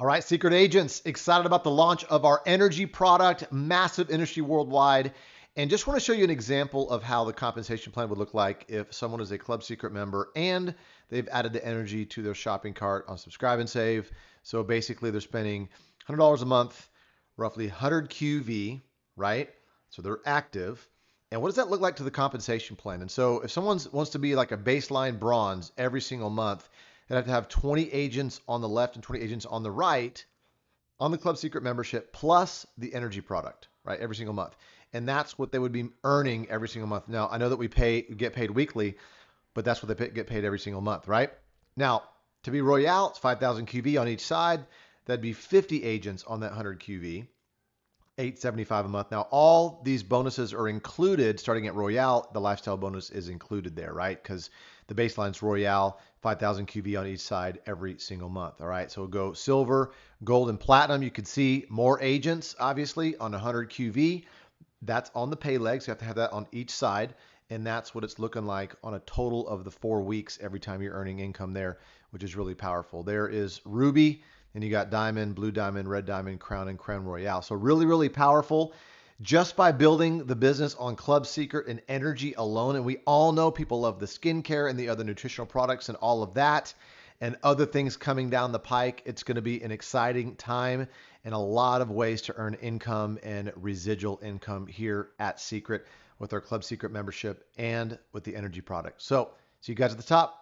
All right, secret agents, excited about the launch of our energy product, massive industry worldwide. And just want to show you an example of how the compensation plan would look like if someone is a Club Secret member and they've added the energy to their shopping cart on Subscribe and Save. So basically, they're spending $100 a month, roughly 100 QV, right? So they're active. And what does that look like to the compensation plan? And so if someone wants to be like a baseline bronze every single month, they'd have to have 20 agents on the left and 20 agents on the right on the Club Secret membership plus the energy product, right? Every single month. And that's what they would be earning every single month. Now, I know that we get paid weekly, but that's what they get paid every single month, right? Now, to be Royale, it's 5,000 QV on each side. That'd be 50 agents on that 100 QV. 875 a month. Now, all these bonuses are included starting at Royale. The lifestyle bonus is included there, right? Because the baseline's Royale, 5,000 QV on each side every single month. All right. So we'll go silver, gold, and platinum. You can see more agents, obviously, on 100 QV. That's on the pay legs. You have to have that on each side. And that's what it's looking like on a total of the 4 weeks every time you're earning income there, which is really powerful. There is Ruby. And you got diamond, blue diamond, red diamond, crown, and crown royale. So really, really powerful just by building the business on Club Secret and energy alone. And we all know people love the skincare and the other nutritional products and all of that and other things coming down the pike. It's going to be an exciting time and a lot of ways to earn income and residual income here at Seacret with our Club Secret membership and with the energy product. So see you guys at the top.